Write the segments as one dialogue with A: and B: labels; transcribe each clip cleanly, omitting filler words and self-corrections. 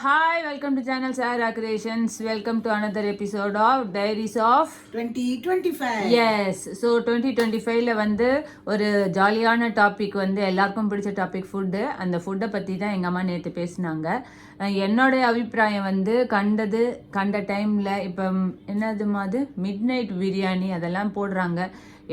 A: Hi, welcome to channel Sarah Creations. Welcome to another episode of Diaries of
B: 2025.
A: Yes. So 2025ல வந்து ஒரு ஜாலியான topic வந்து எல்லாருக்கும் பிடிச்ச டாபிக் ஃபுட்டு. அந்த ஃபுட்டை பற்றி தான் எங்கள் அம்மா நேற்று பேசினாங்க. என்னோடைய அபிப்பிராயம் வந்து கண்ட டைமில் இப்போ என்னது மாதிரி மிட் நைட் பிரியாணி அதெல்லாம் போடுறாங்க.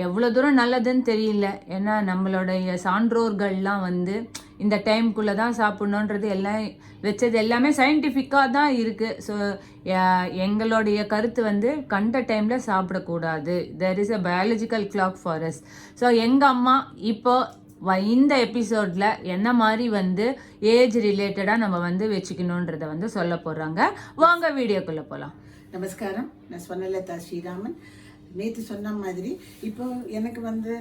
A: எவ்வளோ தூரம் நல்லதுன்னு தெரியல. ஏன்னா நம்மளுடைய சான்றோர்கள்லாம் வந்து இந்த டைம்குள்ளே தான் சாப்பிட்ணுன்றது எல்லாம் வச்சது எல்லாமே சயின்டிஃபிக்காக தான் இருக்குது. ஸோ எங்களுடைய கருத்து வந்து கண்ட டைமில் சாப்பிடக்கூடாது. There is a biological clock for us. So எங்கள் அம்மா இப்போ இந்த எபிசோடில் என்ன மாதிரி வந்து ஏஜ் ரிலேட்டடாக நம்ம வந்து வச்சுக்கணுன்றதை வந்து சொல்ல போகிறாங்க. வாங்க வீடியோக்குள்ளே போகலாம்.
B: நமஸ்காரம், நான் ஸ்வர்ணலதா ஸ்ரீராமன். நேற்று சொன்ன மாதிரி இப்போ எனக்கு வந்து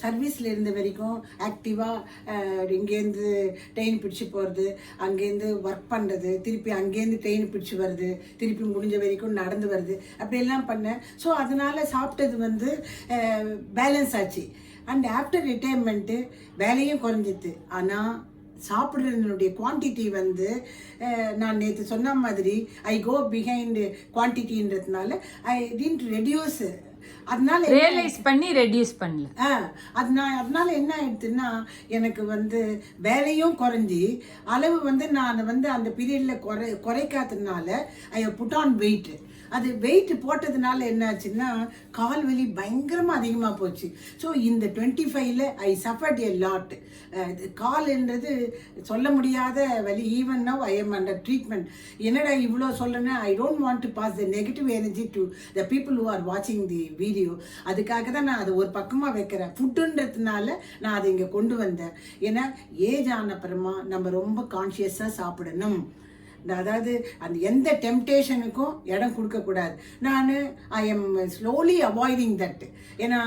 B: சர்வீஸில் இருந்த வரைக்கும் ஆக்டிவாக இங்கேருந்து ட்ரெயின் பிடிச்சி போகிறது, அங்கேருந்து ஒர்க் பண்ணுறது, திருப்பி அங்கேருந்து ட்ரெயின் பிடிச்சி வருது, திருப்பி முடிஞ்ச வரைக்கும் நடந்து வருது, அப்படியெல்லாம் பண்ணேன். ஸோ அதனால் சாப்பிட்டது வந்து பேலன்ஸ் ஆச்சு. அண்ட் ஆஃப்டர் ரிட்டையர்மெண்ட்டு வேலையும் குறைஞ்சிது. ஆனால் சாப்பிட்றதுனுடைய குவான்டிட்டி வந்து நான் நேற்று சொன்ன மாதிரி ஐ கோ பிஹைண்ட் குவான்டிட்டின்றதுனால ஐ டிடன்ட் ரெடியூஸ். அதனால
A: ரியலைஸ் பண்ணி ரெடியூஸ் பண்ணல.
B: அதனால என்ன ஆயிடுச்சுன்னா எனக்கு வந்து வேலையும் குறைஞ்சி அளவு வந்து நான் வந்து அந்த பீரியடில் குறைக்காததுனால ஐ புட் ஆன் வெயிட். அது வெயிட் போட்டதுனால என்ன ஆச்சுன்னா கால் வலி பயங்கரமாக அதிகமாக போச்சு. ஸோ இந்த 25ல ஐ சஃபர்ட் எ லாட். கால்ன்றது சொல்ல முடியாத வலி. Even now I am under treatment. என்னடா இவ்வளோ சொல்கிறேன்னா I don't want to pass the negative energy to the people who are வாட்சிங் தி வீடியோ. அதுக்காக தான் நான் அதை ஒரு பக்கமாக வைக்கிறேன். ஃபுட்டுன்றதுனால நான் அதை இங்கே கொண்டு வந்தேன். ஏன்னா ஏஜ் ஆன அப்புறமா நம்ம ரொம்ப கான்ஷியஸாக சாப்பிடணும். அதாவது அந்த எந்த டெம்டேஷனுக்கும் இடம் கொடுக்கக்கூடாது. நான் I am slowly avoiding that. ஏன்னா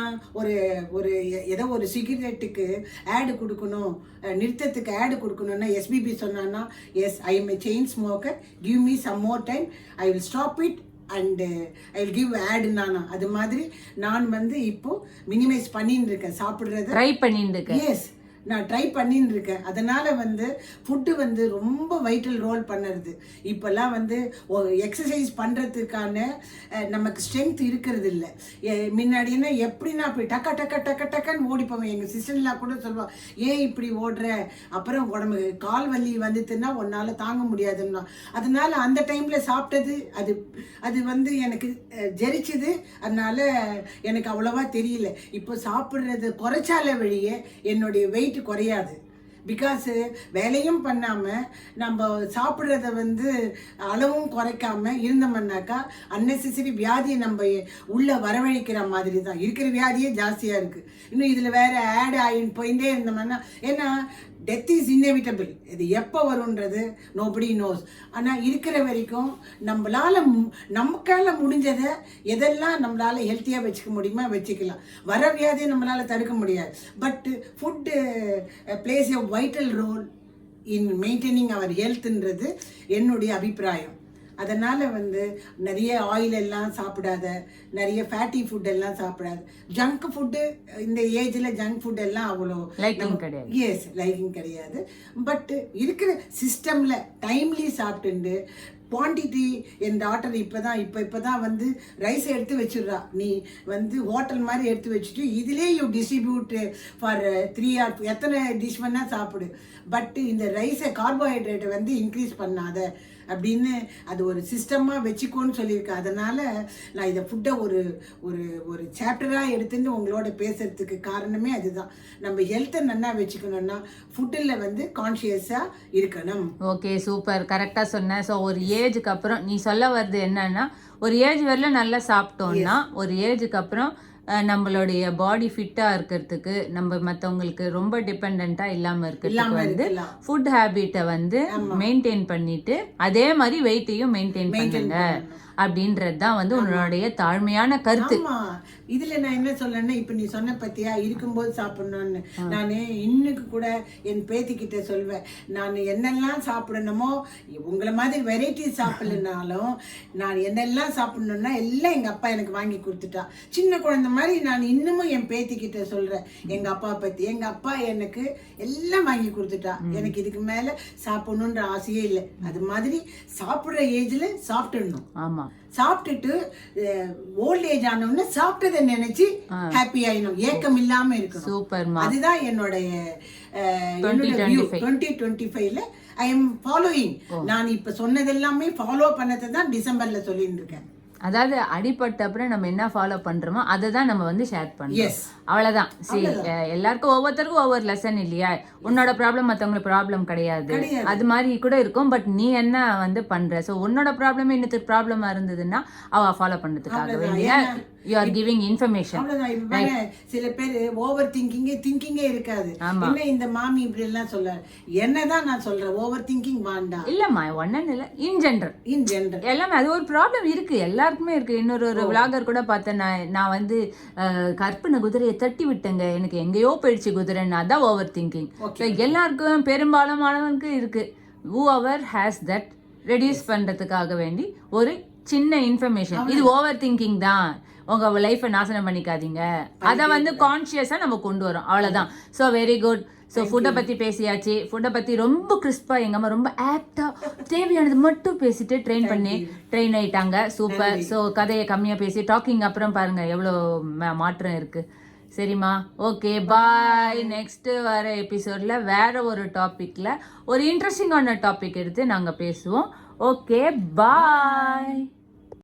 B: ஒரு ஏதோ ஒரு சிகரெட்டுக்கு ஆடு கொடுக்கணும், நிறுத்தத்துக்கு ஆடு கொடுக்கணும்னா எஸ்பிபி சொன்னான்னா yes I am a chain smoker, give me some more time, I will stop it and I will give ஆடு. அது மாதிரி நான் வந்து இப்போ மினிமைஸ் பண்ணின்னு இருக்கேன், சாப்பிட்றத
A: ட்ரை பண்ணிட்டு இருக்கேன்.
B: எஸ், நான் ட்ரை பண்ணின்னு இருக்கேன். அதனால் வந்து ஃபுட்டு வந்து ரொம்ப வைட்டல் ரோல் பண்ணுறது. இப்போல்லாம் வந்து எக்ஸசைஸ் பண்ணுறதுக்கான நமக்கு ஸ்ட்ரென்த் இருக்கிறது இல்லை. முன்னாடினா எப்படின்னா அப்படி டக்குன்னு ஓடிப்போவேன். எங்கள் சிஸ்டர்லாம் கூட சொல்லுவாள், ஏன் இப்படி ஓடுற, அப்புறம் உடம்பு கால் வலி வந்துட்டுன்னா உன்னால் தாங்க முடியாதுன்னா. அதனால் அந்த டைமில் சாப்பிட்டது அது வந்து எனக்கு ஜெரிச்சுது. அதனால எனக்கு அவ்வளோவா தெரியல. இப்போ சாப்பிட்றது குறைச்சால வழியே என்னுடைய வெயிட் குறையாது. பிகாஸ் வேலையும் பண்ணாமல் நம்ம சாப்பிட்றத வந்து அளவும் குறைக்காம இருந்தோம்னாக்கா அன்னெசரி வியாதியை நம்ம உள்ள வரவழைக்கிற மாதிரி தான். இருக்கிற வியாதியே ஜாஸ்தியாக இருக்குது. இன்னும் இதில் வேற ஆட் ஆகின்னு போயிட்டே இருந்தோம்னா, ஏன்னா டெத் இஸ் இன்னெவிட்டபிள். இது எப்போ வரும்ன்றது நோபடி நோஸ். ஆனால் இருக்கிற வரைக்கும் நமக்கால முடிஞ்சதை எதெல்லாம் நம்மளால் ஹெல்த்தியாக வச்சுக்க முடியுமா வச்சுக்கலாம். வர வியாதியை நம்மளால் தடுக்க முடியாது. But food plays a vital role in maintaining our ஹெல்த்ன்றது என்னுடைய அபிப்பிராயம். அதனால் வந்து நிறைய ஆயில் எல்லாம் சாப்பிடாத, நிறைய ஃபேட்டி ஃபுட் எல்லாம் சாப்பிடாது. ஜங்க் ஃபுட்டு இந்த ஏஜில் ஜங்க் ஃபுட் எல்லாம் அவ்வளோ
A: லைக்கிங் கிடையாது.
B: எஸ், லைக்கிங் கிடையாது. பட் இருக்கிற சிஸ்டமில் டைம்லி சாப்பிட்டுண்டு குவான்டிட்டி. என் டாட்டர் இப்போ தான் வந்து ரைஸ் எடுத்து வச்சுடுறா. நீ வந்து ஹோட்டல் மாதிரி எடுத்து வச்சுட்டு இதிலே யூ டிஸ்ட்ரிபியூட் ஃபார் 3 or எத்தனை டிஷ் வேணால் சாப்பிடு. பட் இந்த ரைஸை கார்போஹைட்ரேட்டை வந்து இன்க்ரீஸ் பண்ணாத அப்படின்னு அது ஒரு சிஸ்டமாக வச்சுக்கோன்னு சொல்லியிருக்கேன். அதனால் நான் இதை ஃபுட்டை ஒரு ஒரு சாப்டராக எடுத்துட்டு உங்களோட பேசுகிறதுக்கு காரணமே அதுதான். நம்ம ஹெல்த்தை நல்லா வச்சுக்கணும்னா ஃபுட்டில் வந்து கான்ஷியஸாக இருக்கணும்.
A: ஓகே, சூப்பர், கரெக்டாக சொன்னேன். ஸோ ஒரு ஏஜுக்கு அப்புறம் நீ சொல்ல வர்றது என்னன்னா, ஒரு ஏஜ் வரல நல்லா சாப்பிட்டோம்னா ஒரு ஏஜுக்கு அப்புறம் நம்மளுடைய பாடி ஃபிட்டாக இருக்கிறதுக்கு, நம்ம மற்றவங்களுக்கு ரொம்ப டிபெண்ட்டாக இல்லாமல் இருக்கிறதுக்கு வந்து ஃபுட் ஹேபிட்டை வந்து மெயின்டைன் பண்ணிட்டு அதே மாதிரி வெயிட்டையும் மெயின்டைன் பண்ணுங்க அப்படின்றது தான் வந்து உன்னுடைய தாழ்மையான கருத்து.
B: ஆமா, இதுல நான் என்ன சொல்றேன்னா, இப்ப நீ சொன்ன பத்தியா இருக்கும்போது சாப்பிடணும்னு, நானு இன்னைக்கு கூட என் பேத்தி கிட்ட சொல்வேன், நான் என்னெல்லாம் சாப்பிடணுமோ, உங்களை மாதிரி வெரைட்டி சாப்பிடலனாலும் நான் என்னெல்லாம் சாப்பிடணும்னா எல்லாம் எங்க அப்பா எனக்கு வாங்கி கொடுத்துட்டா. சின்ன குழந்தை மாதிரி நான் இன்னமும் என் பேத்தி கிட்ட சொல்றேன் எங்க அப்பா பத்தி. எங்க அப்பா எனக்கு எல்லாம் வாங்கி கொடுத்துட்டா. எனக்கு இதுக்கு மேல சாப்பிடணுன்ற ஆசையே இல்லை. அது மாதிரி சாப்பிடுற ஏஜ்ல சாப்பிட்டுடணும்.
A: ஆமா,
B: சாப்பிட்டுட்டு ஓல்ட் ஏஜ் ஆனவன சாப்பிட்டதை நினைச்சு ஹாப்பி ஆயிடும், ஏக்கம் இல்லாம இருக்கணும்.
A: சூப்பர்மா.
B: அதுதான் என்னுடைய 2025ல ஐ எம் ஃபாலோயிங். நான் இப்ப சொன்னது எல்லாமே ஃபாலோ பண்ணதை தான் டிசம்பர்ல சொல்லிட்டு இருக்கேன்.
A: அதாவது அடிபட்ட அப்புறம் நம்ம என்ன ஃபாலோ பண்றோமோ அதை தான் நம்ம வந்து ஷேர் பண்றோம்.
B: எஸ்,
A: அவ்வளவுதான். சரி, எல்லாருக்கும் ஒவ்வொருத்தருக்கும் ஒவ்வொரு லெசன் இல்லையா? உன்னோட ப்ராப்ளம் மத்தவங்களுக்கு ப்ராப்ளம் கிடையாது, அது மாதிரி கூட இருக்கும். பட் நீ என்ன வந்து பண்ற, சோ உன்னோட ப்ராப்ளம் இன்னொரு ப்ராப்ளமா இருந்ததுன்னா அவ ஃபாலோ பண்றதுக்காக வேண்டிய யூ ஆர் கிவிங் இன்ஃபர்மேஷன்.
B: அவ்வளவுதான். இப்ப பாரு, சில பேர் ஓவர் திங்கிங்கே இருக்காது. என்ன இந்த மாமி இப்படி எல்லாம் சொல்ல, என்னதான் நான் சொல்றேன், ஓவர் திங்கிங் வேண்டாம்.
A: இல்லம்மா, ஒன்னு இல்ல, இன் ஜெனரல் எல்லாமே அது ஒரு ப்ராப்ளம் இருக்கு, எல்லாருக்குமே இருக்கு. இன்னொரு விளாகர் கூட பார்த்தேன், நான் வந்து கற்பனை குதிரையை தட்டி விட்டேங்க, எனக்கு எங்கேயோ போயிடுச்சு குதிரைன்னு. அதான் ஓவர் திங்கிங். எல்லாருக்கும் பெரும்பாலானவனுக்கு இருக்கு. ஹூஎவர் ஹேஸ் தட் ரெடியூஸ் பண்றதுக்காக வேண்டி ஒரு சின்ன இன்ஃபர்மேஷன். இது ஓவர் திங்கிங் தான், உங்க லைஃபை நாசனம் பண்ணிக்காதீங்க. அதை வந்து கான்சியஸா நம்ம கொண்டு வரோம், அவ்வளவுதான். So very good. ஸோ ஃபுட்டை பற்றி பேசியாச்சு. ஃபுட்டை பற்றி ரொம்ப கிறிஸ்பாக எங்கள் அம்மா ரொம்ப ஆக்டாக தேவையானது மட்டும் பேசிட்டு ட்ரெயின் ஆயிட்டாங்க. சூப்பர். ஸோ கதையை கம்மியாக பேசி டாக்கிங் அப்புறம் பாருங்க எவ்வளோ மாற்றம் இருக்கு. சரிம்மா, ஓகே, பாய். நெக்ஸ்ட் வர எபிசோட்ல வேற ஒரு டாபிக்ல ஒரு இன்ட்ரெஸ்டிங்கான டாபிக் எடுத்து நாங்கள் பேசுவோம். ஓகே, பாய்.